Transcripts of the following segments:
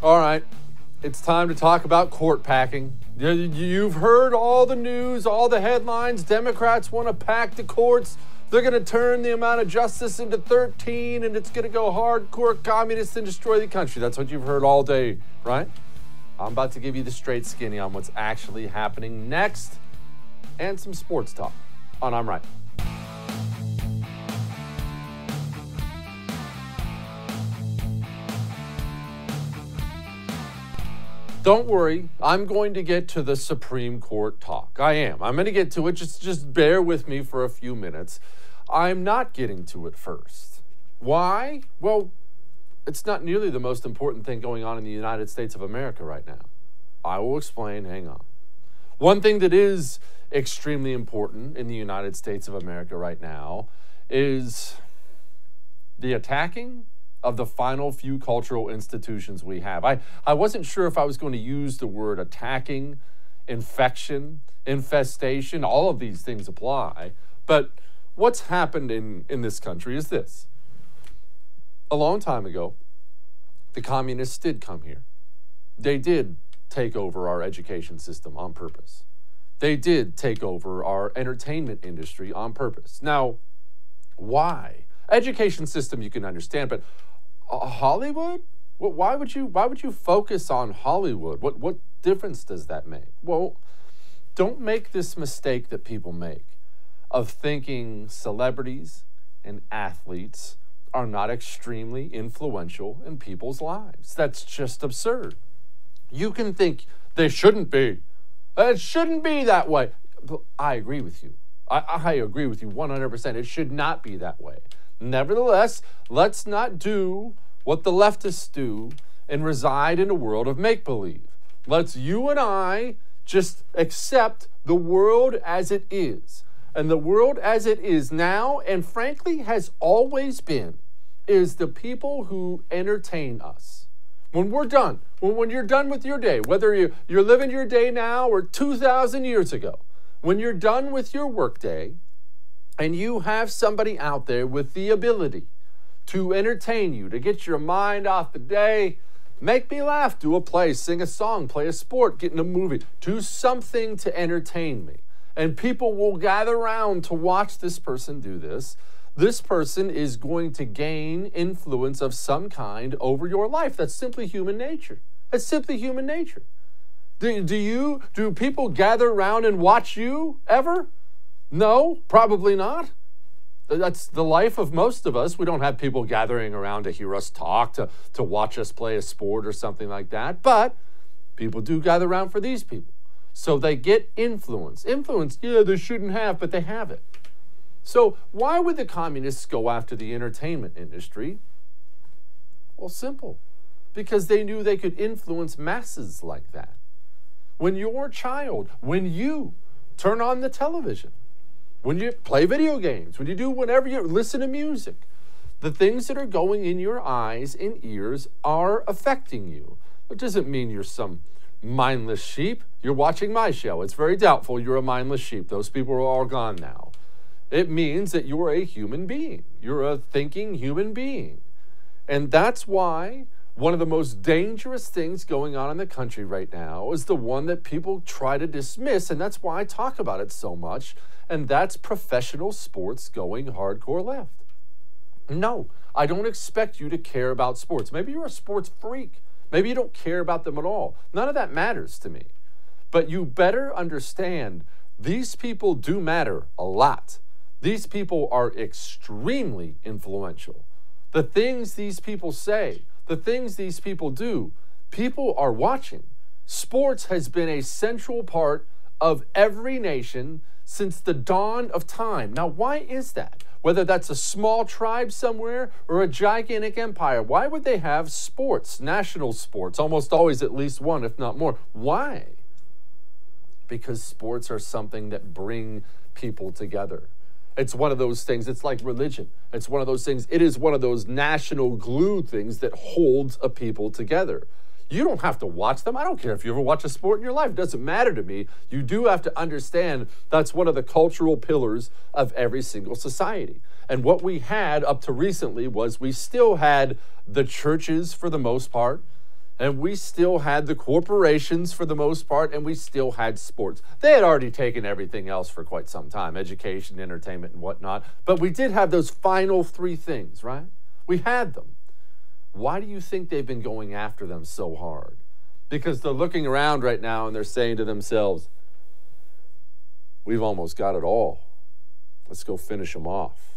All right, it's time to talk about court packing. You've heard all the news, all the headlines. Democrats want to pack the courts. They're going to turn the amount of justice into 13, and it's going to go hardcore communist and destroy the country. That's what you've heard all day, right? I'm about to give you the straight skinny on what's actually happening next and some sports talk on I'm Right. Don't worry, I'm going to get to the Supreme Court talk. I am. I'm going to get to it. Just bear with me for a few minutes. I'm not getting to it first. Why? Well, it's not nearly the most important thing going on in the United States of America right now. I will explain. Hang on. One thing that is extremely important in the United States of America right now is the attacking of the final few cultural institutions we have. I wasn't sure if I was going to use the word attacking, infection, infestation. All of these things apply. But what's happened in this country is this. A long time ago, the communists did come here. They did take over our education system on purpose. They did take over our entertainment industry on purpose. Now, why? Education system you can understand, but Hollywood? Why would you focus on Hollywood? What difference does that make? Well, don't make this mistake that people make of thinking celebrities and athletes are not extremely influential in people's lives. That's just absurd. You can think they shouldn't be. It shouldn't be that way. But I agree with you. I agree with you 100%. It should not be that way. Nevertheless, let's not do what the leftists do and reside in a world of make-believe. Let's you and I just accept the world as it is. And the world as it is now, and frankly has always been, is the people who entertain us. When we're done, when you're done with your day, whether you're living your day now or 2,000 years ago, when you're done with your workday, and you have somebody out there with the ability to entertain you, to get your mind off the day, make me laugh, do a play, sing a song, play a sport, get in a movie, do something to entertain me. And people will gather around to watch this person do this. This person is going to gain influence of some kind over your life. That's simply human nature. That's simply human nature. Do people gather around and watch you ever? No, probably not. That's the life of most of us. We don't have people gathering around to hear us talk, to watch us play a sport or something like that. But people do gather around for these people. So they get influence. Influence, yeah, they shouldn't have, but they have it. So why would the communists go after the entertainment industry? Well, simple. Because they knew they could influence masses like that. When your child, when you turn on the television, when you play video games, when you do whatever, you listen to music, the things that are going in your eyes and ears are affecting you. It doesn't mean you're some mindless sheep. You're watching my show. It's very doubtful you're a mindless sheep. Those people are all gone now. It means that you're a human being. You're a thinking human being. And that's why one of the most dangerous things going on in the country right now is the one that people try to dismiss, and that's why I talk about it so much, and that's professional sports going hardcore left. No, I don't expect you to care about sports. Maybe you're a sports freak. Maybe you don't care about them at all. None of that matters to me. But you better understand these people do matter a lot. These people are extremely influential. The things these people say, the things these people do, people are watching. Sports has been a central part of every nation since the dawn of time. Now, why is that? Whether that's a small tribe somewhere or a gigantic empire, why would they have sports, national sports, almost always at least one, if not more? Why? Because sports are something that bring people together. It's one of those things, it's like religion. It's one of those things, it is one of those national glue things that holds a people together. You don't have to watch them. I don't care if you ever watch a sport in your life. It doesn't matter to me. You do have to understand that's one of the cultural pillars of every single society. And what we had up to recently was we still had the churches for the most part, And we still had the corporations for the most part, and we still had sports. They had already taken everything else for quite some time, education, entertainment, and whatnot. But we did have those final three things, right? We had them. Why do you think they've been going after them so hard? Because they're looking around right now and they're saying to themselves, we've almost got it all. Let's go finish them off.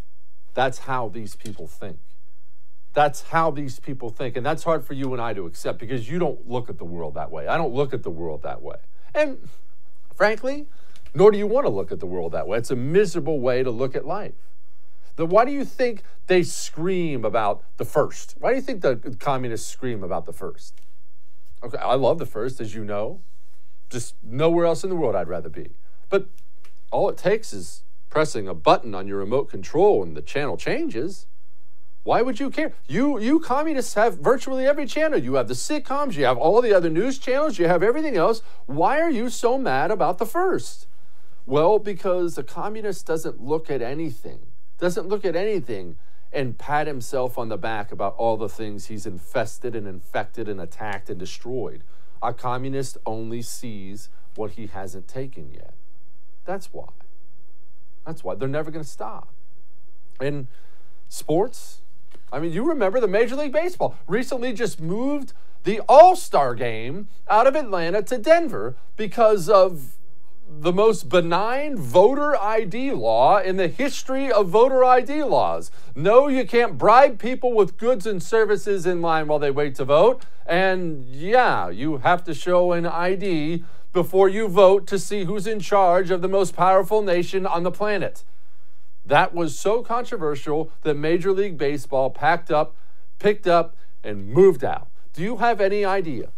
That's how these people think. That's how these people think. And that's hard for you and I to accept because you don't look at the world that way. I don't look at the world that way. And frankly, nor do you want to look at the world that way. It's a miserable way to look at life. Why do you think they scream about the first? Why do you think the communists scream about the first? Okay, I love the first, as you know. Just nowhere else in the world I'd rather be. But all it takes is pressing a button on your remote control and the channel changes. Why would you care? You communists have virtually every channel. You have the sitcoms, you have all the other news channels, you have everything else. Why are you so mad about the first? Well, because a communist doesn't look at anything and pat himself on the back about all the things he's infested and infected and attacked and destroyed. A communist only sees what he hasn't taken yet. That's why. That's why they're never going to stop. And sports, I mean, you remember the Major League Baseball recently just moved the All-Star game out of Atlanta to Denver because of the most benign voter ID law in the history of voter ID laws. No, you can't bribe people with goods and services in line while they wait to vote. And yeah, you have to show an ID before you vote to see who's in charge of the most powerful nation on the planet. That was so controversial that Major League Baseball picked up, and moved out. Do you have any idea?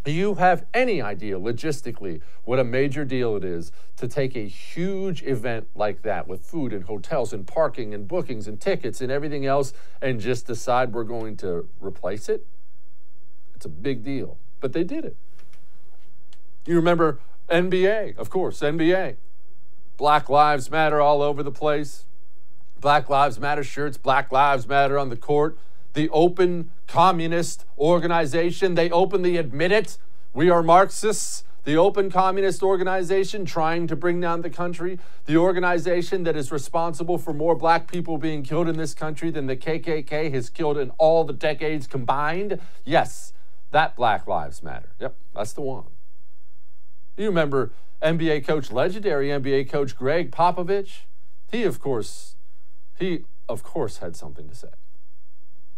Do you have any idea logistically what a major deal it is to take a huge event like that with food and hotels and parking and bookings and tickets and everything else and just decide we're going to replace it? It's a big deal, but they did it. You remember NBA, of course, NBA. Black Lives Matter all over the place. Black Lives Matter shirts, Black Lives Matter on the court. The open communist organization, they openly admit it. We are Marxists. The open communist organization trying to bring down the country. The organization that is responsible for more black people being killed in this country than the KKK has killed in all the decades combined. Yes, that Black Lives Matter. Yep, that's the one. You remember NBA coach, legendary NBA coach Greg Popovich? He of course had something to say.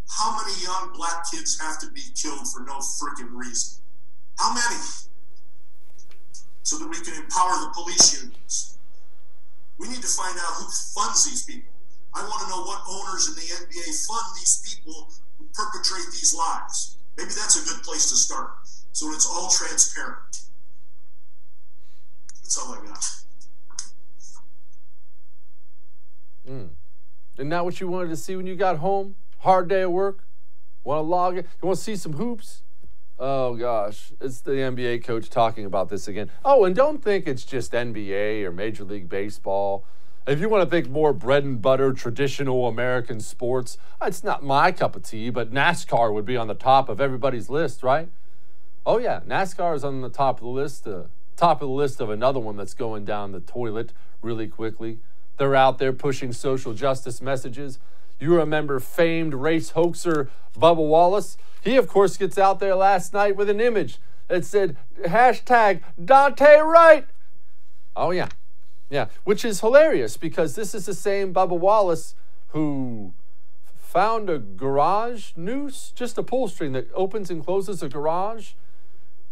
How many young black kids have to be killed for no freaking reason? How many? So that we can empower the police unions. We need to find out who funds these people. I want to know what owners in the NBA fund these people who perpetrate these lies. Maybe that's a good place to start. So it's all transparent. That's all I got. Isn't that what you wanted to see when you got home? Hard day at work? Want to log in? You want to see some hoops? Oh gosh, it's the NBA coach talking about this again. Oh, and don't think it's just NBA or Major League Baseball. If you want to think more bread and butter, traditional American sports, it's not my cup of tea, but NASCAR would be on the top of everybody's list, right? Oh yeah, NASCAR is on the top of the list of another one that's going down the toilet really quickly. They're out there pushing social justice messages. You remember famed race hoaxer Bubba Wallace? He, of course, gets out there last night with an image that said, #Dante Wright. Oh, yeah. Yeah, which is hilarious because this is the same Bubba Wallace who found a garage noose, just a pull string that opens and closes a garage,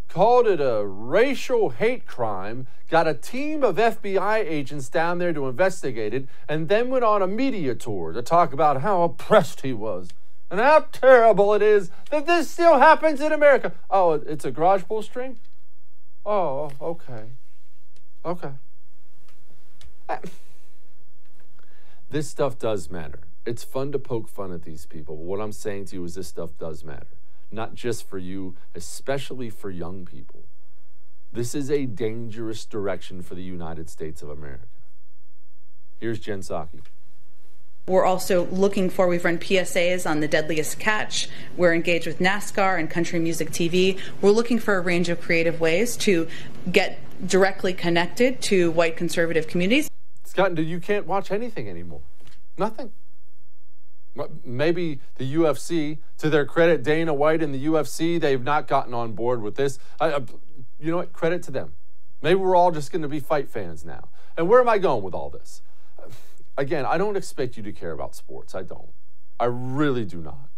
called it a racial hate crime, got a team of FBI agents down there to investigate it, and then went on a media tour to talk about how oppressed he was and how terrible it is that this still happens in America. Oh, it's a garage pull string? Oh, okay. Okay. This stuff does matter. It's fun to poke fun at these people, but what I'm saying to you is this stuff does matter. Not just for you, especially for young people. This is a dangerous direction for the United States of America. Here's Jen Psaki. We're also we've run PSAs on the deadliest catch. We're engaged with NASCAR and country music TV. We're looking for a range of creative ways to get directly connected to white conservative communities. It's gotten to you can't watch anything anymore. Nothing. Maybe the UFC, to their credit, Dana White and the UFC, they've not gotten on board with this. You know what? Credit to them. Maybe we're all just going to be fight fans now. And where am I going with all this? Again, I don't expect you to care about sports. I don't. I really do not.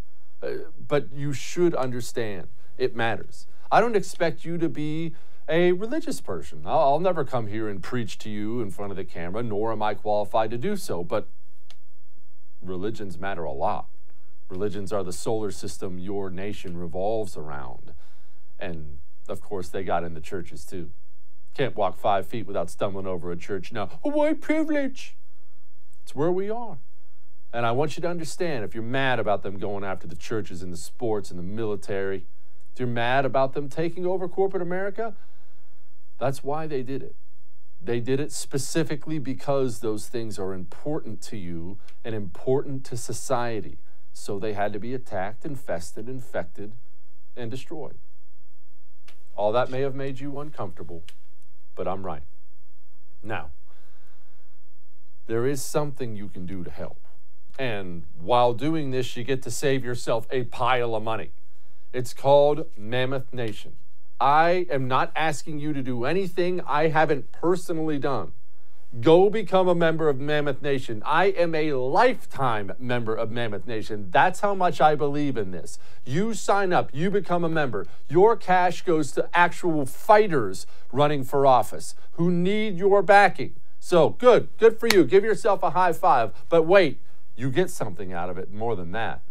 But you should understand it matters. I don't expect you to be a religious person. I'll never come here and preach to you in front of the camera, nor am I qualified to do so. But religions matter a lot. Religions are the solar system your nation revolves around. And, of course, they got in the churches, too. Can't walk 5 feet without stumbling over a church now. Oh, white privilege. It's where we are. And I want you to understand, if you're mad about them going after the churches and the sports and the military, if you're mad about them taking over corporate America, that's why they did it. They did it specifically because those things are important to you and important to society. So they had to be attacked, infested, infected, and destroyed. All that may have made you uncomfortable, but I'm right. Now, there is something you can do to help. And while doing this, you get to save yourself a pile of money. It's called Mammoth Nation. I am not asking you to do anything I haven't personally done. Go become a member of Mammoth Nation. I am a lifetime member of Mammoth Nation. That's how much I believe in this. You sign up, you become a member. Your cash goes to actual fighters running for office who need your backing. So good for you. Give yourself a high five. But wait, you get something out of it more than that.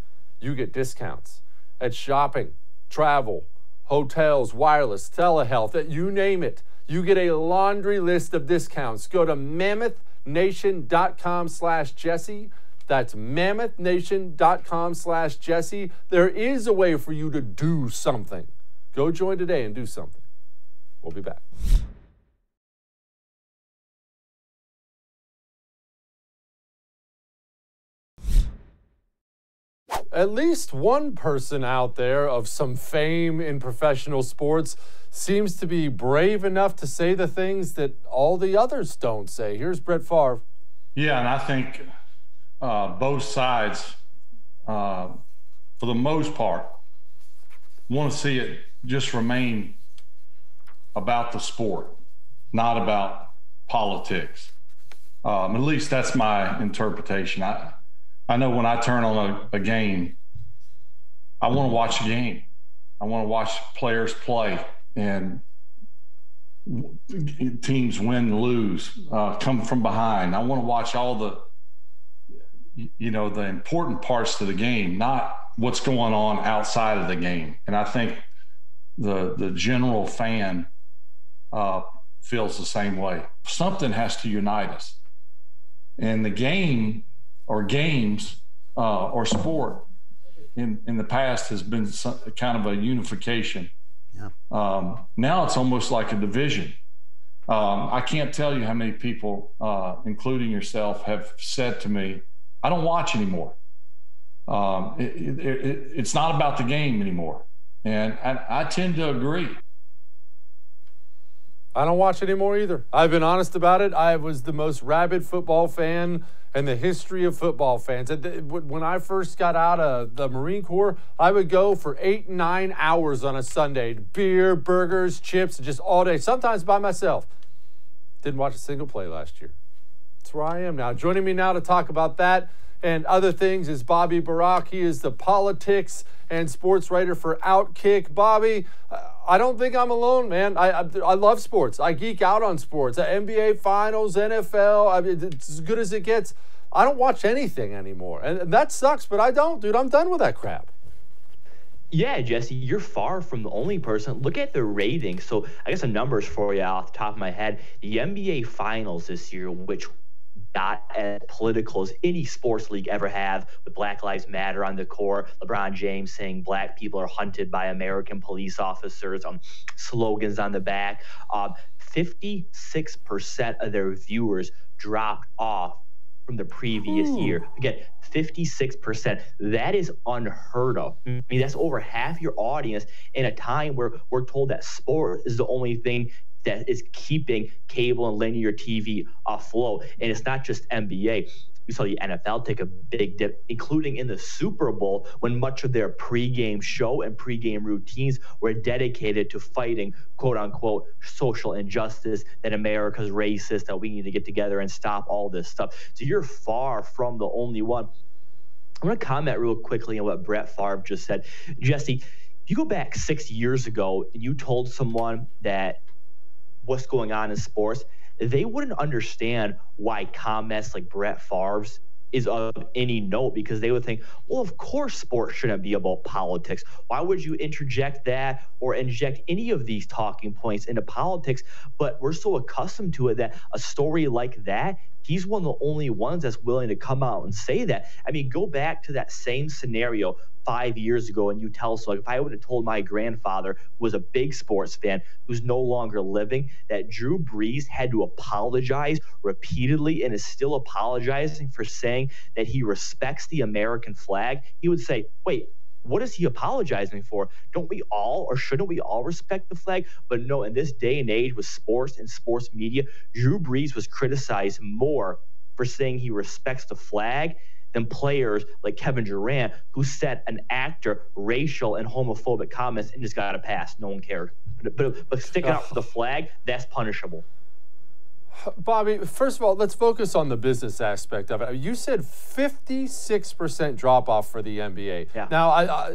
You get discounts at shopping, travel, hotels, wireless, telehealth, you name it. You get a laundry list of discounts. Go to mammothnation.com/Jesse. That's mammothnation.com/Jesse. There is a way for you to do something. Go join today and do something. We'll be back. At least one person out there of some fame in professional sports seems to be brave enough to say the things that all the others don't say. Here's Brett Favre. Yeah, and I think both sides, for the most part, want to see it just remain about the sport, not about politics. At least that's my interpretation. I know when I turn on a game, I want to watch a game. I want to watch players play and teams win, lose, come from behind. I want to watch all the important parts to the game, not what's going on outside of the game. And I think the general fan feels the same way. Something has to unite us. And the game or games or sport in the past has been kind of a unification. Yeah. Now it's almost like a division. I can't tell you how many people, including yourself, have said to me, I don't watch anymore. It's not about the game anymore. And I tend to agree. I don't watch anymore either. I've been honest about it. I was the most rabid football fan in the history of football fans. When I first got out of the Marine Corps, I would go for 8, 9 hours on a Sunday. Beer, burgers, chips, just all day, sometimes by myself. Didn't watch a single play last year. That's where I am now. Joining me now to talk about that and other things is Bobby Burack. He is the politics and sports writer for Outkick. Bobby, I don't think I'm alone, man. I love sports. I geek out on sports. NBA Finals, NFL, it's as good as it gets. I don't watch anything anymore. And that sucks, but I don't, dude. I'm done with that crap. Yeah, Jesse, you're far from the only person. Look at the ratings. So I guess some numbers for you off the top of my head. The NBA Finals this year, which got as political as any sports league ever have, with Black Lives Matter on the core, LeBron James saying black people are hunted by American police officers, slogans on the back. 56% of their viewers dropped off from the previous year. Again, 56%. That is unheard of. I mean, that's over half your audience in a time where we're told that sport is the only thing that is keeping cable and linear TV afloat. And it's not just NBA. We saw the NFL take a big dip, including in the Super Bowl, when much of their pregame show and pregame routines were dedicated to fighting, quote unquote, social injustice, that America's racist, that we need to get together and stop all this stuff. So you're far from the only one. I'm going to comment real quickly on what Brett Favre just said. Jesse, if you go back 6 years ago and you told someone that what's going on in sports, they wouldn't understand why comments like Brett Favre's is of any note, because they would think, well, of course sports shouldn't be about politics. Why would you interject that or inject any of these talking points into politics? But we're so accustomed to it that a story like that, he's one of the only ones that's willing to come out and say that. I mean, go back to that same scenario 5 years ago and you tell us, like, if I would have told my grandfather, who was a big sports fan, who's no longer living, that Drew Brees had to apologize repeatedly and is still apologizing for saying that he respects the American flag, he would say, wait, what is he apologizing for? Don't we all, or shouldn't we all respect the flag? But no, in this day and age with sports and sports media, Drew Brees was criticized more for saying he respects the flag than players like Kevin Durant, who said an actor racial and homophobic comments and just got a pass. No one cared. But sticking up for the flag, that's punishable. Bobby, first of all, let's focus on the business aspect of it. You said 56% drop-off for the NBA. Yeah. Now,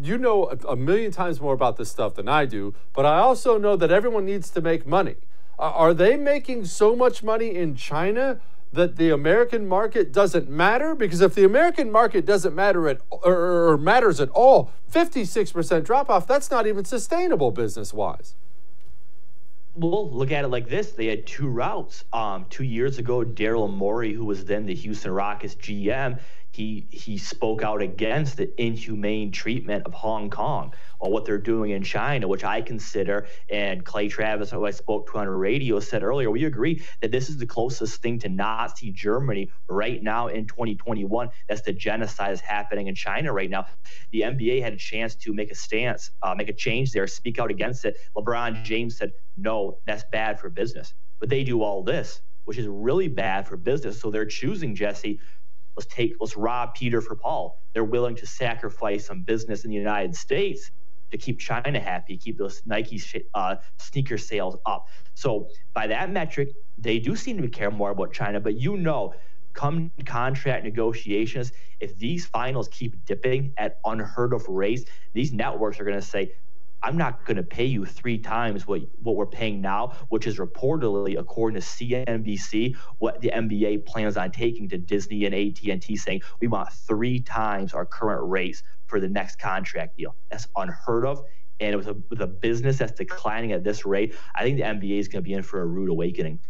you know a million times more about this stuff than I do, but I also know that everyone needs to make money. Are they making so much money in China that the American market doesn't matter? Because if the American market doesn't matter or matters at all, 56% drop-off, that's not even sustainable business-wise. Well, look at it like this. They had two routes. 2 years ago, Daryl Morey, who was then the Houston Rockets GM, he spoke out against the inhumane treatment of Hong Kong or what they're doing in China, which I consider, and Clay Travis, who I spoke to on radio, said earlier, we agree that this is the closest thing to Nazi Germany right now in 2021. That's the genocide that's happening in China right now. The NBA had a chance to make a stance, make a change there, speak out against it. LeBron James said, no, that's bad for business. But they do all this, which is really bad for business. So they're choosing, Jesse, let's rob Peter for Paul. They're willing to sacrifice some business in the United States to keep China happy, keep those Nike sneaker sales up. So by that metric, they do seem to care more about China. But come contract negotiations, if these finals keep dipping at unheard of rates, these networks are going to say, I'm not going to pay you 3 times what we're paying now, which is reportedly, according to CNBC, what the NBA plans on taking to Disney and AT&T, saying we want 3 times our current rates for the next contract deal. That's unheard of. And with a business that's declining at this rate, I think the NBA is going to be in for a rude awakening.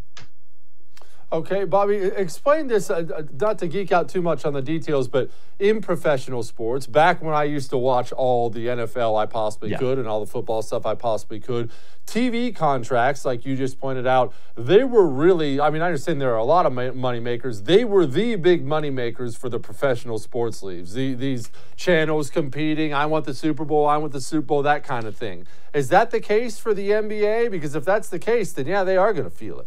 Okay, Bobby, explain this, not to geek out too much on the details, but in professional sports, back when I used to watch all the NFL I possibly could and all the football stuff I possibly could, TV contracts, like you just pointed out, they were really, I mean, I understand there are a lot of money makers. They were the big money makers for the professional sports leagues. These channels competing, I want the Super Bowl, that kind of thing. Is that the case for the NBA? Because if that's the case, then yeah, they are going to feel it.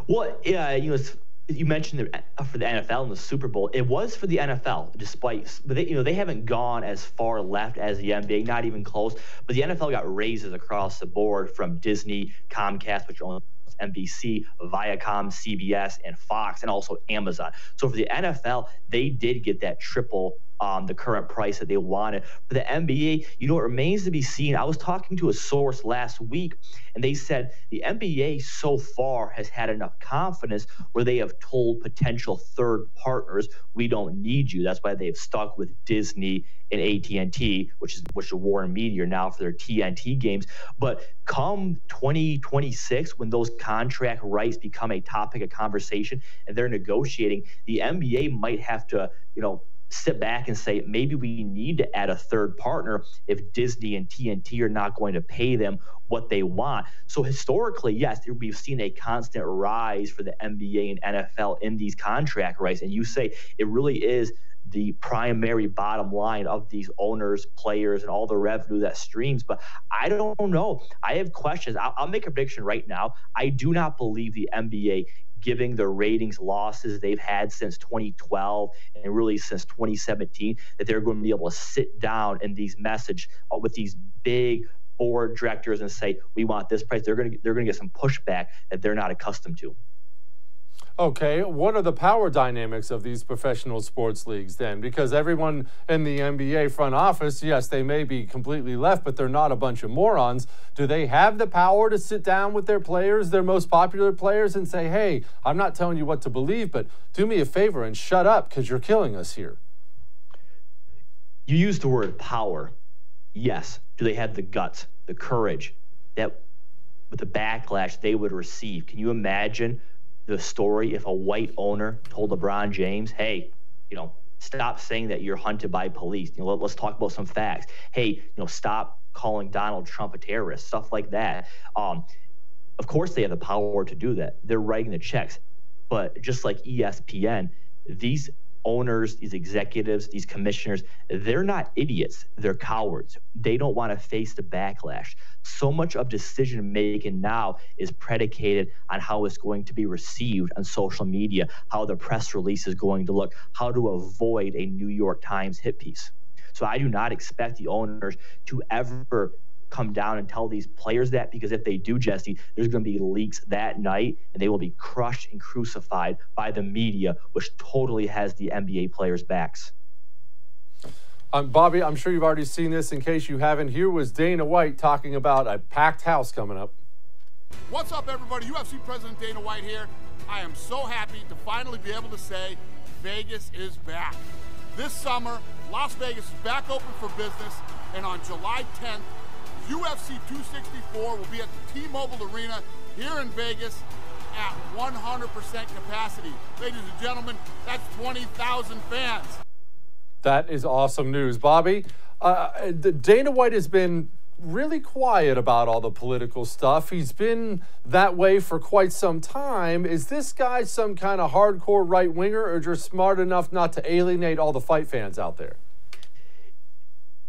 Well, yeah, you mentioned for the NFL and the Super Bowl, it was for the NFL, but they haven't gone as far left as the NBA, not even close. But the NFL got raises across the board from Disney, Comcast, which owns NBC, Viacom, CBS, and Fox, and also Amazon. So for the NFL, they did get that triple the current price that they wanted. For the NBA, it remains to be seen. I was talking to a source last week, and they said the NBA so far has had enough confidence where they have told potential third partners, we don't need you. That's why they've stuck with Disney and AT&T, which is Warner Media now for their TNT games. But come 2026, when those contract rights become a topic of conversation and they're negotiating, the NBA might have to, sit back and say, maybe we need to add a third partner if Disney and TNT are not going to pay them what they want. So historically, yes, we've seen a constant rise for the NBA and NFL in these contract rights. And you say it really is the primary bottom line of these owners, players, and all the revenue that streams. But I don't know. I have questions. I'll make a prediction right now. I do not believe the NBA, giving the ratings losses they've had since 2012 and really since 2017, that they're going to be able to sit down in these message with these big board directors and say, we want this price. They're going to get some pushback that they're not accustomed to. Okay, what are the power dynamics of these professional sports leagues then? Because everyone in the NBA front office, yes, they may be completely left, but they're not a bunch of morons. Do they have the power to sit down with their players, their most popular players, and say, hey, I'm not telling you what to believe, but do me a favor and shut up because you're killing us here? You use the word power. Yes. Do they have the guts, the courage, that with the backlash they would receive? Can you imagine the story if a white owner told LeBron James, hey, stop saying that you're hunted by police. Let's talk about some facts. Hey, stop calling Donald Trump a terrorist, stuff like that. Of course they have the power to do that. They're writing the checks. But just like ESPN, these owners, these executives, these commissioners, they're not idiots. They're cowards. They don't want to face the backlash. So much of decision making now is predicated on how it's going to be received on social media, how the press release is going to look, how to avoid a New York Times hit piece. So I do not expect the owners to ever come down and tell these players that, because if they do, Jesse, there's going to be leaks that night and they will be crushed and crucified by the media, which totally has the NBA players' backs. Bobby, I'm sure you've already seen this. In case you haven't, here was Dana White talking about a packed house coming up. What's up, everybody? UFC President Dana White here. I am so happy to finally be able to say Vegas is back. This summer, Las Vegas is back open for business, and on July 10th, UFC 264 will be at the T-Mobile Arena here in Vegas at 100% capacity. Ladies and gentlemen, that's 20,000 fans. That is awesome news. Bobby, Dana White has been really quiet about all the political stuff. He's been that way for quite some time. Is this guy some kind of hardcore right-winger or just smart enough not to alienate all the fight fans out there?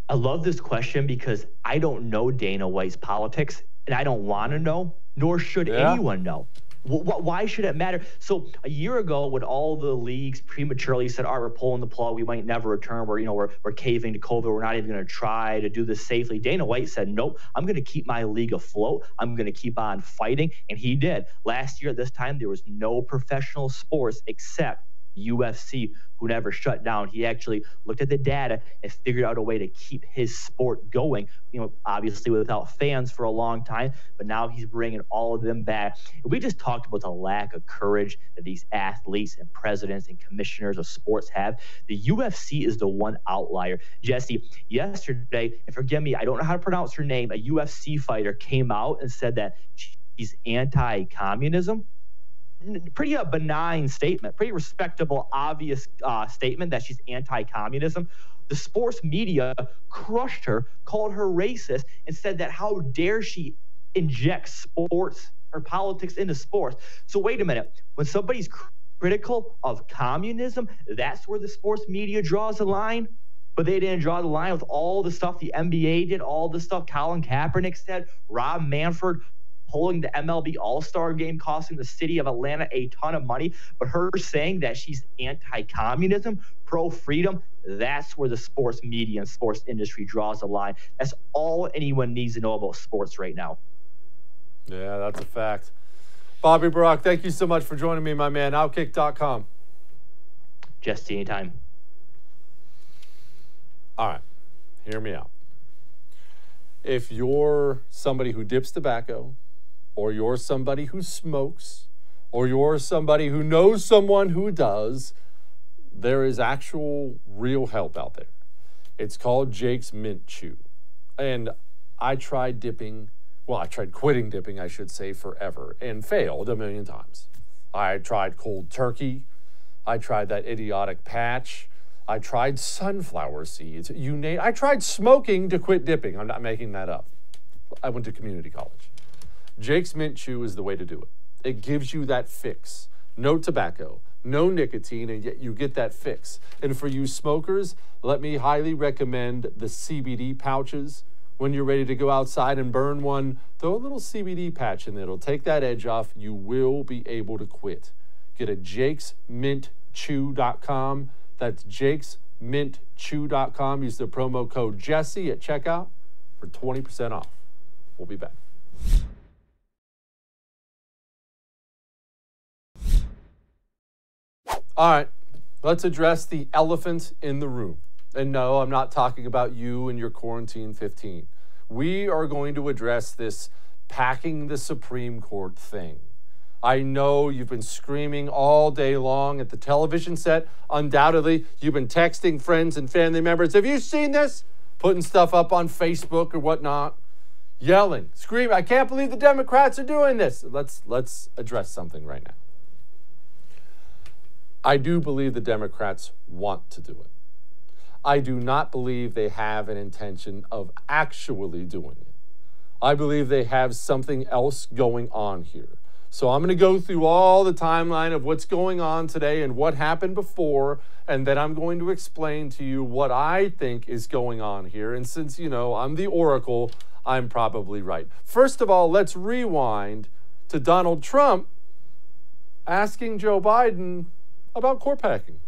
I love this question because I don't know Dana White's politics, and I don't want to know, nor should anyone know. Why should it matter? So a year ago, when all the leagues prematurely said, all right, we're pulling the plug, we might never return, we're caving to COVID, we're not even going to try to do this safely, Dana White said, nope, I'm going to keep my league afloat, I'm going to keep on fighting, and he did. Last year at this time, there was no professional sports except UFC, who never shut down. He actually looked at the data and figured out a way to keep his sport going, obviously without fans for a long time, but now he's bringing all of them back. And we just talked about the lack of courage that these athletes and presidents and commissioners of sports have. The UFC is the one outlier. Jesse, yesterday, and forgive me, I don't know how to pronounce her name, a UFC fighter came out and said that she's anti-communism. Pretty benign statement, pretty respectable, obvious statement that she's anti-communism. The sports media crushed her, called her racist, and said that how dare she inject sports or politics into sports. So wait a minute. When somebody's critical of communism, that's where the sports media draws the line? But they didn't draw the line with all the stuff the NBA did, all the stuff Colin Kaepernick said, Rob Manfred pulling the MLB All-Star game, costing the city of Atlanta a ton of money. But her saying that she's anti-communism, pro-freedom, that's where the sports media and sports industry draws the line. That's all anyone needs to know about sports right now. Yeah, that's a fact. Bobby Burack, thank you so much for joining me, my man. Outkick.com. Just anytime. All right, hear me out. If you're somebody who dips tobacco, or you're somebody who smokes, or you're somebody who knows someone who does, there is actual real help out there. It's called Jake's Mint Chew. And I tried quitting dipping, I should say, forever, and failed a million times. I tried cold turkey. I tried that idiotic patch. I tried sunflower seeds. I tried smoking to quit dipping. I'm not making that up. I went to community college. Jake's Mint Chew is the way to do it. It gives you that fix. No tobacco, no nicotine, and yet you get that fix. And for you smokers, let me highly recommend the CBD pouches. When you're ready to go outside and burn one, throw a little CBD patch in there. It'll take that edge off. You will be able to quit. Get a jakesmintchew.com. That's jakesmintchew.com. Use the promo code Jesse at checkout for 20% off. We'll be back. All right, let's address the elephant in the room. And no, I'm not talking about you and your quarantine 15. We are going to address this packing the Supreme Court thing. I know you've been screaming all day long at the television set. Undoubtedly, you've been texting friends and family members. Have you seen this? Putting stuff up on Facebook or whatnot. Yelling, screaming, I can't believe the Democrats are doing this. Let's address something right now. I do believe the Democrats want to do it. I do not believe they have an intention of actually doing it. I believe they have something else going on here. So I'm going to go through all the timeline of what's going on today and what happened before, and then I'm going to explain to you what I think is going on here. And since, I'm the oracle, I'm probably right. First of all, let's rewind to Donald Trump asking Joe Biden about court packing.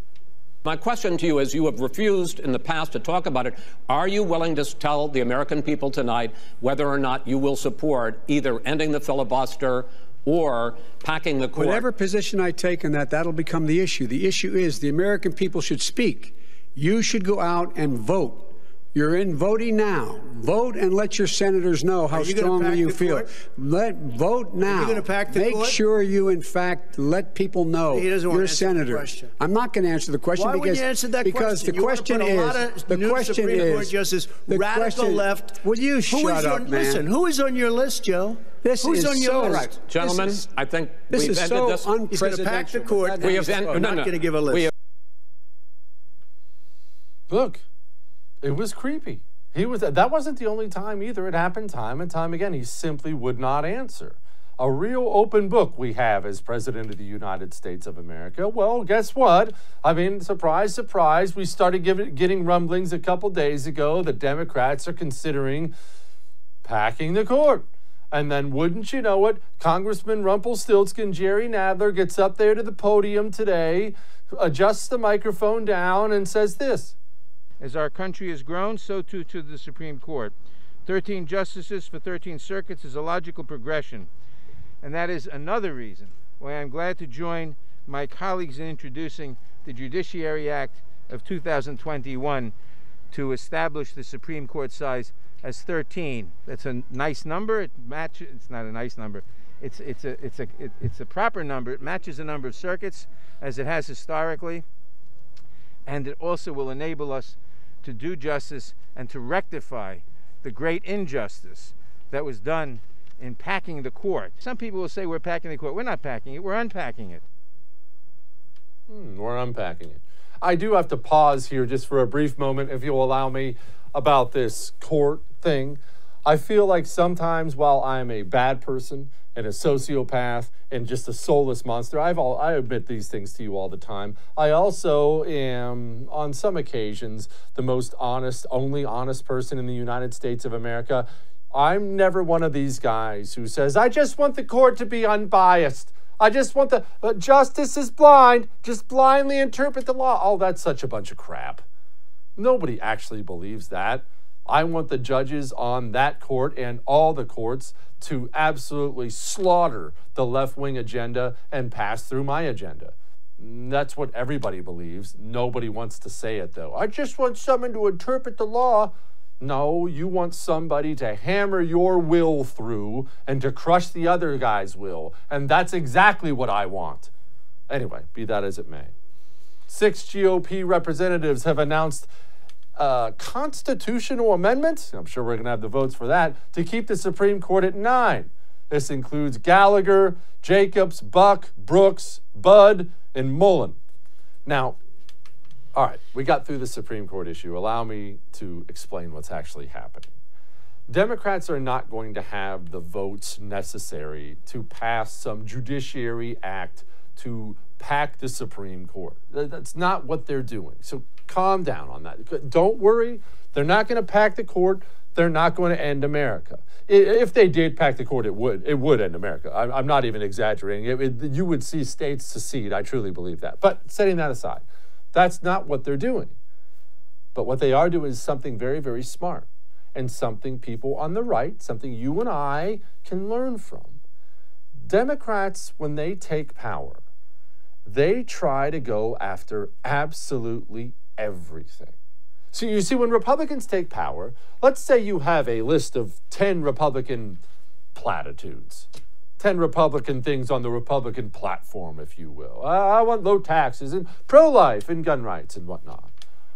My question to you is, you have refused in the past to talk about it. Are you willing to tell the American people tonight whether or not you will support either ending the filibuster or packing the court? Whatever position I take on that, that'll become the issue. The issue is the American people should speak. You should go out and vote. You're in voting now. Vote and let your senators know how strongly you feel. Vote now. You're going to pack the court? Make sure you, in fact, let people know you're a senator. I'm not going to answer the question. Why would you answer that because question? The question is, radical left. Will you shut up, man? Listen, who is on your list, Joe? Who's on your list? Right. Gentlemen, I think this is so unprecedented. He's going to pack the court. We have not going to give a list. Look. It was creepy. That wasn't the only time either. It happened time and time again. He simply would not answer. A real open book we have as President of the United States of America. Well, guess what? I mean, surprise, surprise. We started getting rumblings a couple days ago that Democrats are considering packing the court. And then wouldn't you know it, Congressman Rumpelstiltskin Jerry Nadler gets up there to the podium today, adjusts the microphone down and says this. As our country has grown, so too to the Supreme Court. 13 justices for 13 circuits is a logical progression. And that is another reason why I'm glad to join my colleagues in introducing the Judiciary Act of 2021 to establish the Supreme Court size as 13. That's a nice number. It matches. It's not a nice number. It's a proper number. It matches the number of circuits as it has historically, and it also will enable us to do justice and to rectify the great injustice that was done in packing the court. Some people will say we're packing the court. We're not packing it. We're unpacking it. We're unpacking it. I do have to pause here just for a brief moment, if you'll allow me, about this court thing. I feel like sometimes while I'm a bad person and a sociopath and just a soulless monster, I admit these things to you all the time. I also am, on some occasions, the most honest, only honest person in the United States of America. I'm never one of these guys who says, I just want the court to be unbiased. I just want the justice is blind, just blindly interpret the law. Oh, that's such a bunch of crap. Nobody actually believes that. I want the judges on that court and all the courts to absolutely slaughter the left-wing agenda and pass through my agenda. That's what everybody believes. Nobody wants to say it, though. I just want someone to interpret the law. No, you want somebody to hammer your will through and to crush the other guy's will. And that's exactly what I want. Anyway, be that as it may. 6 GOP representatives have announced constitutional amendment, I'm sure we're going to have the votes for that, to keep the Supreme Court at 9. This includes Gallagher, Jacobs, Buck, Brooks, Budd, and Mullen. Now, All right, we got through the Supreme Court issue. Allow me to explain what's actually happening. Democrats are not going to have the votes necessary to pass some judiciary act to pack the Supreme Court. That's not what they're doing. So calm down on that. Don't worry. They're not going to pack the court. They're not going to end America. If they did pack the court, it would end America. I'm not even exaggerating. You would see states secede. I truly believe that. But setting that aside, that's not what they're doing. But what they are doing is something very, very smart, and something people on the right, something you and I can learn from. Democrats, when they take power, they try to go after absolutely everything. So you see, when Republicans take power, let's say you have a list of 10 Republican platitudes, 10 Republican things on the Republican platform, if you will. I want low taxes and pro-life and gun rights and whatnot.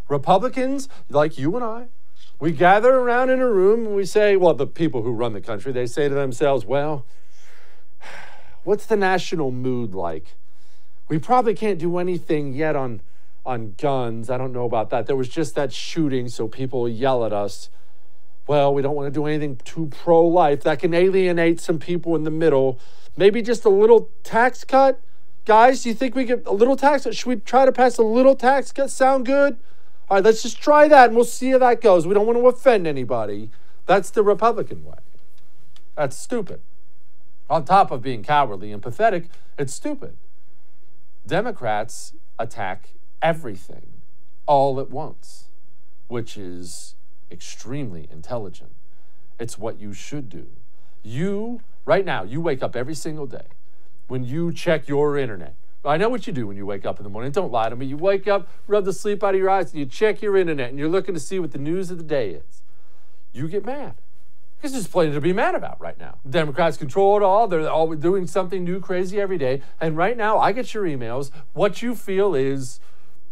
Republicans, like you and I, we gather around in a room and we say, well, the people who run the country, they say to themselves, well, what's the national mood like? We probably can't do anything yet on guns. I don't know about that. There was just that shooting, so people yell at us. Well, we don't want to do anything too pro-life. That can alienate some people in the middle. Maybe just a little tax cut? Guys, do you think we get a little tax cut? Should we try to pass a little tax cut? Sound good? All right, let's just try that and we'll see how that goes. We don't want to offend anybody. That's the Republican way. That's stupid. On top of being cowardly and pathetic, it's stupid. Democrats attack everything all at once, which is extremely intelligent. It's what you should do. You, right now, you wake up every single day. When you check your internet, I know what you do when you wake up in the morning. Don't lie to me. You wake up, rub the sleep out of your eyes, and you check your internet, and you're looking to see what the news of the day is. You get mad. Because there's plenty to be mad about right now. Democrats control it all. They're all doing something new, crazy every day. And right now, I get your emails. What you feel is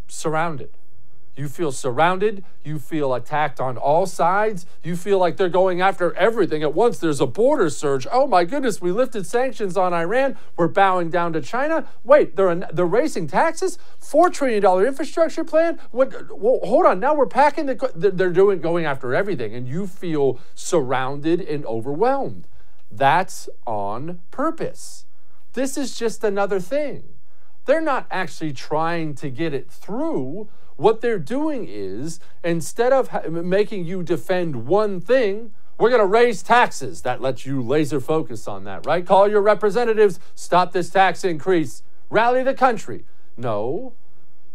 surrounded. You feel surrounded. You feel attacked on all sides. You feel like they're going after everything at once. There's a border surge. Oh my goodness, we lifted sanctions on Iran. We're bowing down to China. Wait, they're raising taxes? $4 trillion infrastructure plan? What? Well, hold on. Now we're packing they're going after everything, and you feel surrounded and overwhelmed. That's on purpose. This is just another thing. They're not actually trying to get it through. What they're doing is, instead of making you defend one thing, we're going to raise taxes. That lets you laser focus on that, right? Call your representatives, stop this tax increase, rally the country. No,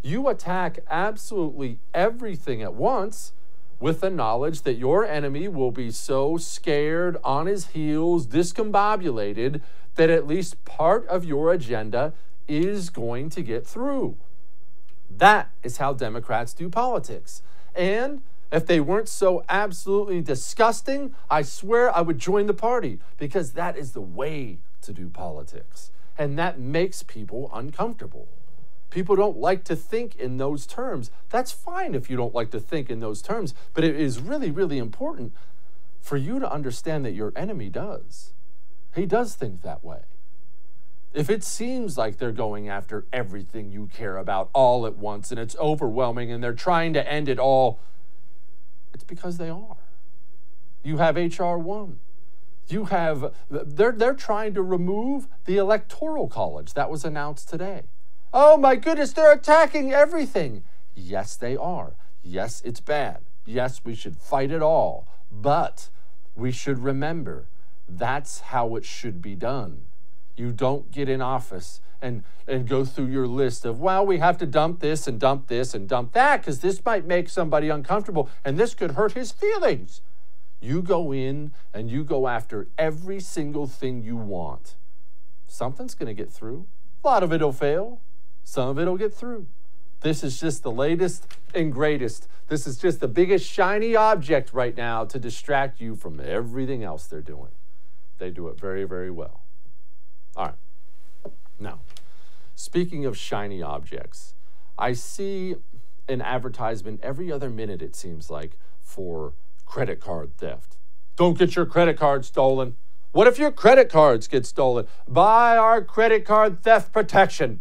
you attack absolutely everything at once with the knowledge that your enemy will be so scared, on his heels, discombobulated, that at least part of your agenda is going to get through. That is how Democrats do politics. And if they weren't so absolutely disgusting, I swear I would join the party, because that is the way to do politics. And that makes people uncomfortable. People don't like to think in those terms. That's fine if you don't like to think in those terms, but it is really, really important for you to understand that your enemy does. He does think that way. If it seems like they're going after everything you care about all at once and it's overwhelming and they're trying to end it all, it's because they are. You have H.R. 1. They're trying to remove the Electoral College. That was announced today. Oh my goodness, they're attacking everything. Yes, they are. Yes, it's bad. Yes, we should fight it all. But we should remember that's how it should be done. You don't get in office and go through your list of, well, we have to dump this and dump this and dump that because this might make somebody uncomfortable and this could hurt his feelings. You go in and you go after every single thing you want. Something's going to get through. A lot of it will fail. Some of it will get through. This is just the latest and greatest. This is just the biggest shiny object right now to distract you from everything else they're doing. They do it very, very well. All right. Now, speaking of shiny objects, I see an advertisement every other minute, it seems like, for credit card theft. Don't get your credit card stolen. What if your credit cards get stolen? Buy our credit card theft protection.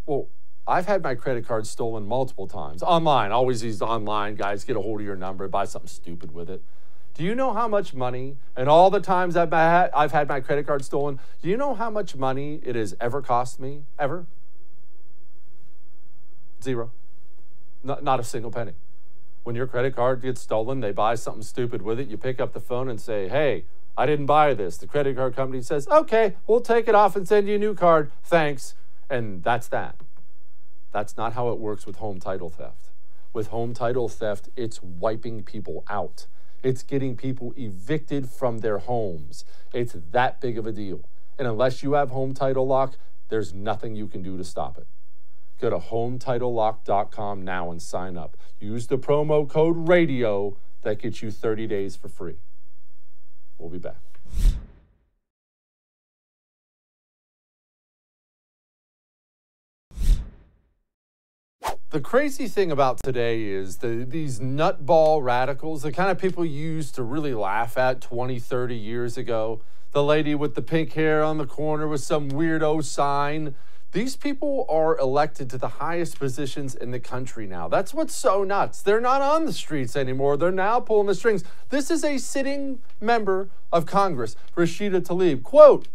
Well, I've had my credit card stolen multiple times. Online, always these online guys get a hold of your number, buy something stupid with it. Do you know how much money, and all the times I've had my credit card stolen, do you know how much money it has ever cost me? Ever? Zero. Not a single penny. When your credit card gets stolen, they buy something stupid with it. You pick up the phone and say, hey, I didn't buy this. The credit card company says, okay, we'll take it off and send you a new card. Thanks. And that's that. That's not how it works with home title theft. With home title theft, it's wiping people out. It's getting people evicted from their homes. It's that big of a deal. And unless you have home title lock, there's nothing you can do to stop it. Go to HometitleLock.com now and sign up. Use the promo code RADIO. That gets you 30 days for free. We'll be back. The crazy thing about today is these nutball radicals, the kind of people you used to really laugh at 20, 30 years ago, the lady with the pink hair on the corner with some weirdo sign, these people are elected to the highest positions in the country now. That's what's so nuts. They're not on the streets anymore. They're now pulling the strings. This is a sitting member of Congress, Rashida Tlaib. Quote,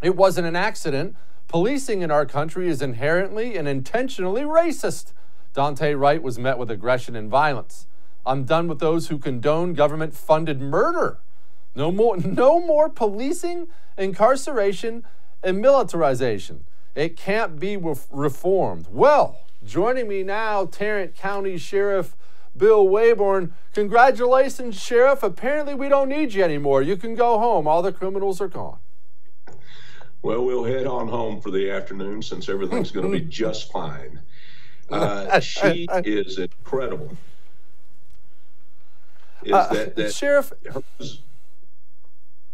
"It wasn't an accident. Policing in our country is inherently and intentionally racist. Dante Wright was met with aggression and violence. I'm done with those who condone government-funded murder. No more policing, incarceration, and militarization. It can't be reformed." Well, joining me now, Tarrant County Sheriff Bill Waybourn. Congratulations, Sheriff. Apparently we don't need you anymore. You can go home. All the criminals are gone. Well, we'll head on home for the afternoon since everything's going to be just fine. She is incredible. Sheriff?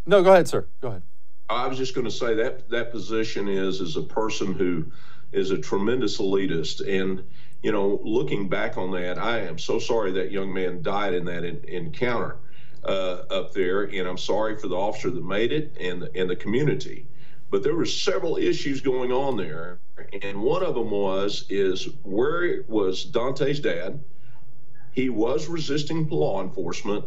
No, go ahead, sir. Go ahead. I was just going to say that position is a person who is a tremendous elitist. And, you know, looking back on that, I am so sorry that young man died in that encounter up there. And I'm sorry for the officer that made it and the community. But there were several issues going on there. And one of them is where was Dante's dad? He was resisting law enforcement.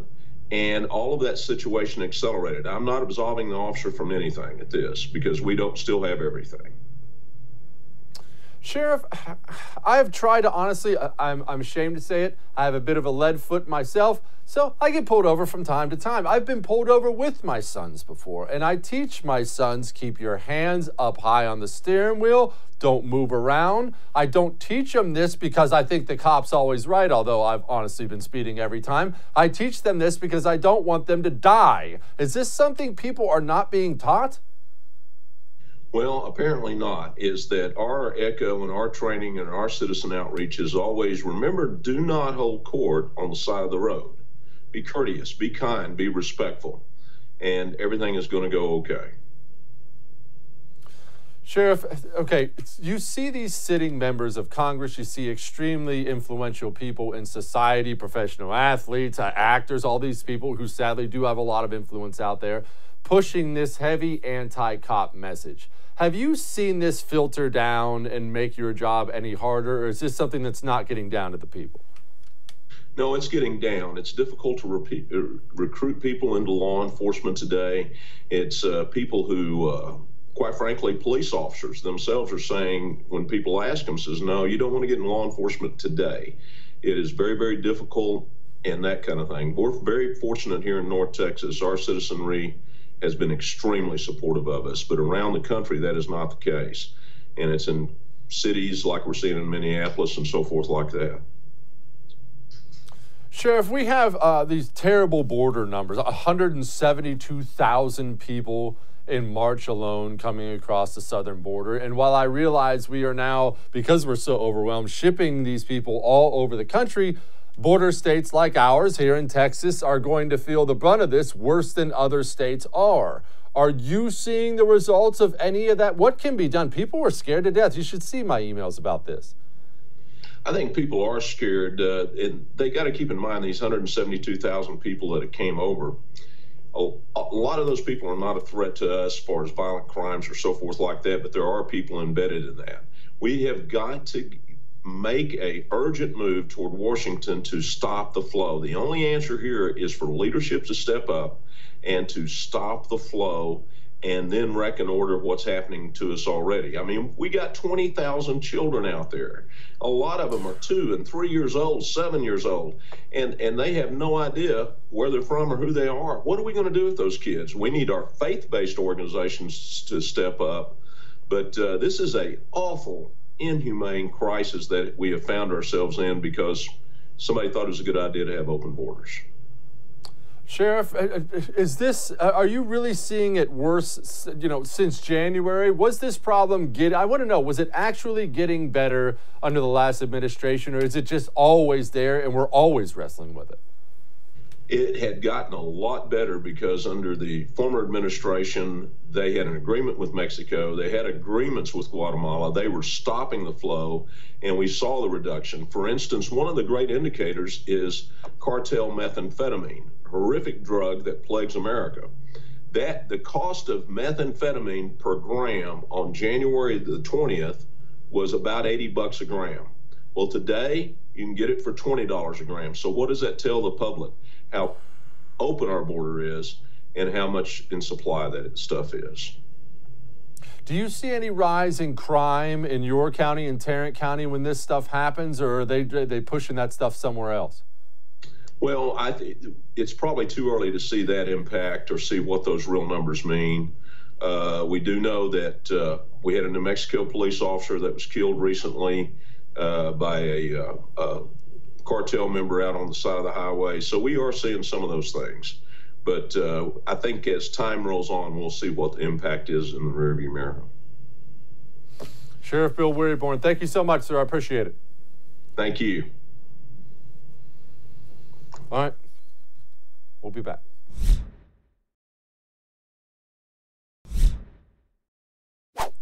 And all of that situation accelerated. I'm not absolving the officer from anything at this because we don't still have everything. Sheriff, I've tried to honestly, I'm ashamed to say it, I have a bit of a lead foot myself, so I get pulled over from time to time. I've been pulled over with my sons before, and I teach my sons, keep your hands up high on the steering wheel, don't move around. I don't teach them this because I think the cop's always right, although I've honestly been speeding every time. I teach them this because I don't want them to die. Is this something people are not being taught? Well, apparently not. Is that our echo and our training and our citizen outreach is always, remember, do not hold court on the side of the road. Be courteous, be kind, be respectful, and everything is going to go okay. Sheriff, okay, you see these sitting members of Congress, you see extremely influential people in society, professional athletes, actors, all these people who sadly do have a lot of influence out there, pushing this heavy anti-cop message. Have you seen this filter down and make your job any harder, or is this something that's not getting down to the people? No, it's getting down. It's difficult to recruit people into law enforcement today. It's people who, quite frankly, police officers themselves are saying, when people ask them, says, no, you don't want to get in law enforcement today. It is very, very difficult and that kind of thing. We're very fortunate here in North Texas. Our citizenry has been extremely supportive of us, but around the country, that is not the case. And it's in cities like we're seeing in Minneapolis and so forth like that. Sheriff, we have these terrible border numbers, 172,000 people in March alone coming across the southern border. And while I realize we are now, because we're so overwhelmed, shipping these people all over the country, border states like ours here in Texas are going to feel the brunt of this worse than other states are. Are you seeing the results of any of that? What can be done? People are scared to death. You should see my emails about this. I think people are scared. And they got to keep in mind these 172,000 people that came over. A lot of those people are not a threat to us as far as violent crimes or so forth like that, but there are people embedded in that. We have got to make a urgent move toward Washington to stop the flow. The only answer here is for leadership to step up and to stop the flow and then reckon order what's happening to us already. I mean, we got 20,000 children out there. A lot of them are 2 and 3 years old, 7 years old, and they have no idea where they're from or who they are. What are we going to do with those kids? We need our faith-based organizations to step up. But this is a awful, inhumane crisis that we have found ourselves in because somebody thought it was a good idea to have open borders. Sheriff, are you really seeing it worse, since January? Was this problem I want to know, was it actually getting better under the last administration, or is it just always there and we're always wrestling with it? It had gotten a lot better because under the former administration, they had an agreement with Mexico. They had agreements with Guatemala. They were stopping the flow, and we saw the reduction. For instance, one of the great indicators is cartel methamphetamine, a horrific drug that plagues America. The cost of methamphetamine per gram on January the 20th was about $80 a gram. Well, today, you can get it for $20 a gram. So what does that tell the public? How open our border is and how much in supply that stuff is. Do you see any rise in crime in your county, in Tarrant County, when this stuff happens, or are they pushing that stuff somewhere else? Well, it's probably too early to see that impact or see what those real numbers mean. We do know that we had a New Mexico police officer that was killed recently by a cartel member out on the side of the highway. So we are seeing some of those things. But I think as time rolls on, we'll see what the impact is in the rearview mirror. Sheriff Bill Waybourn, thank you so much, sir. I appreciate it. Thank you. All right. We'll be back.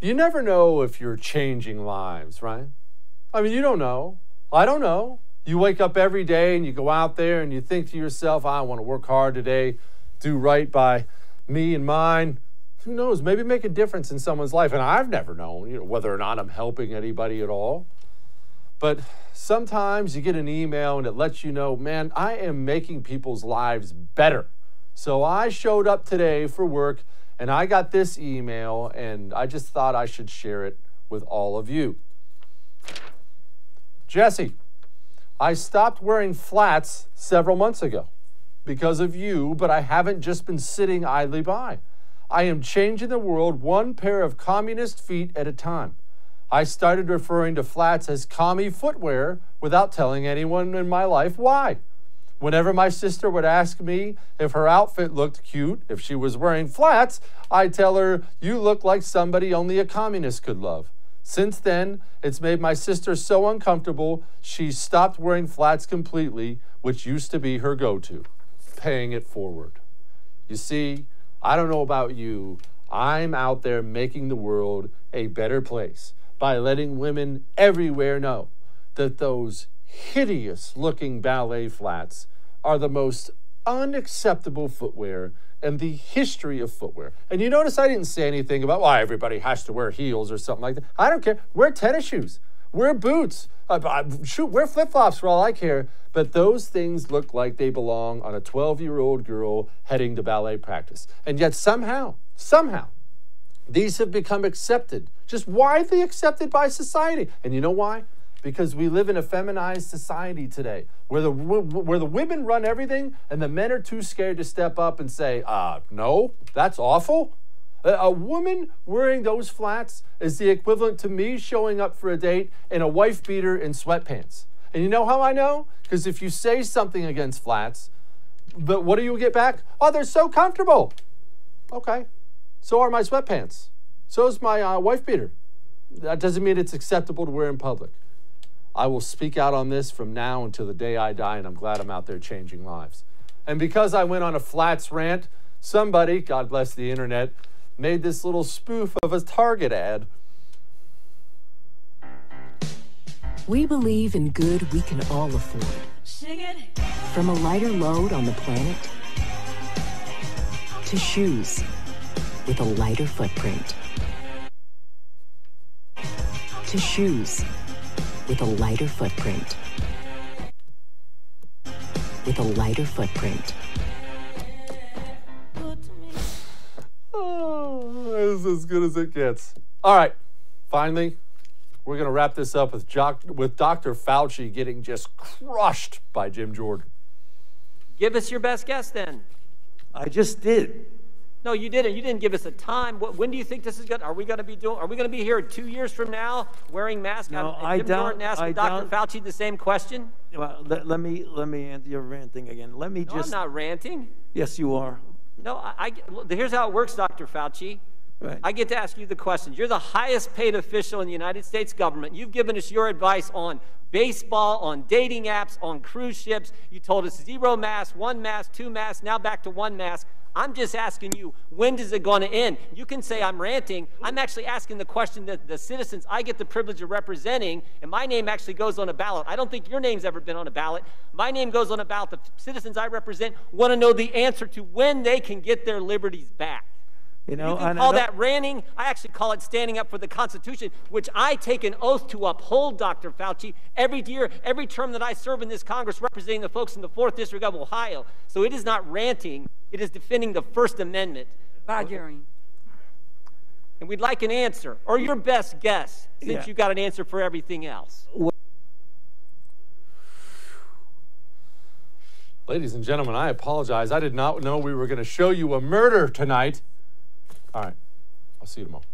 You never know if you're changing lives, right? I mean, you don't know. I don't know. You wake up every day and you go out there and you think to yourself, I want to work hard today, do right by me and mine. Who knows? Maybe make a difference in someone's life. And I've never known, whether or not I'm helping anybody at all. But sometimes you get an email and it lets you know, man, I am making people's lives better. So I showed up today for work and I got this email and I just thought I should share it with all of you. Jesse, I stopped wearing flats several months ago because of you, but I haven't just been sitting idly by. I am changing the world one pair of communist feet at a time. I started referring to flats as commie footwear without telling anyone in my life why. Whenever my sister would ask me if her outfit looked cute, if she was wearing flats, I'd tell her, you look like somebody only a communist could love. Since then, it's made my sister so uncomfortable, she stopped wearing flats completely, which used to be her go-to, paying it forward. You see, I don't know about you, I'm out there making the world a better place by letting women everywhere know that those hideous-looking ballet flats are the most unacceptable footwear in the history of footwear. And you notice I didn't say anything about, well, everybody has to wear heels or something like that. I don't care. Wear tennis shoes. Wear boots. Wear flip-flops for all I care. But those things look like they belong on a 12-year-old girl heading to ballet practice. And yet somehow, these have become accepted, just widely accepted by society. And you know why? Because we live in a feminized society today where the women run everything and the men are too scared to step up and say, no, that's awful. A woman wearing those flats is the equivalent to me showing up for a date in a wife beater and sweatpants. And you know how I know? Because if you say something against flats, but what do you get back? Oh, they're so comfortable. Okay, so are my sweatpants. So is my wife beater. That doesn't mean it's acceptable to wear in public. I will speak out on this from now until the day I die, and I'm glad I'm out there changing lives. And because I went on a flats rant, somebody, God bless the internet, made this little spoof of a Target ad. We believe in good we can all afford. Sing it. From a lighter load on the planet to shoes with a lighter footprint. to shoes with a lighter footprint. With a lighter footprint. Oh, this is as good as it gets. All right, finally, we're going to wrap this up with Dr. Fauci getting just crushed by Jim Jordan. Give us your best guess then. I just did. No, you didn't. You didn't give us a time. When do you think this is going? Are we going to be here 2 years from now wearing masks? No, Jim Jordan asked Dr. Fauci the same question. Well, let me answer. You're ranting again. Let me I'm not ranting. Yes, you are. No, here's how it works, Dr. Fauci. Right. I get to ask you the questions. You're the highest paid official in the United States government. You've given us your advice on baseball, on dating apps, on cruise ships. You told us 0 masks, 1 mask, 2 masks, now back to 1 mask. I'm just asking you, when is it going to end? You can say I'm ranting. I'm actually asking the question that the citizens I get the privilege of representing, and my name actually goes on a ballot. I don't think your name's ever been on a ballot. My name goes on a ballot. The citizens I represent want to know the answer to when they can get their liberties back. You know, can call that ranting. I actually call it standing up for the Constitution, which I take an oath to uphold, Dr. Fauci, every year, every term that I serve in this Congress representing the folks in the 4th District of Ohio. So it is not ranting. It is defending the First Amendment. Badgering. And we'd like an answer, or your best guess, since you got an answer for everything else. Ladies and gentlemen, I apologize. I did not know we were going to show you a murder tonight. All right. I'll see you tomorrow.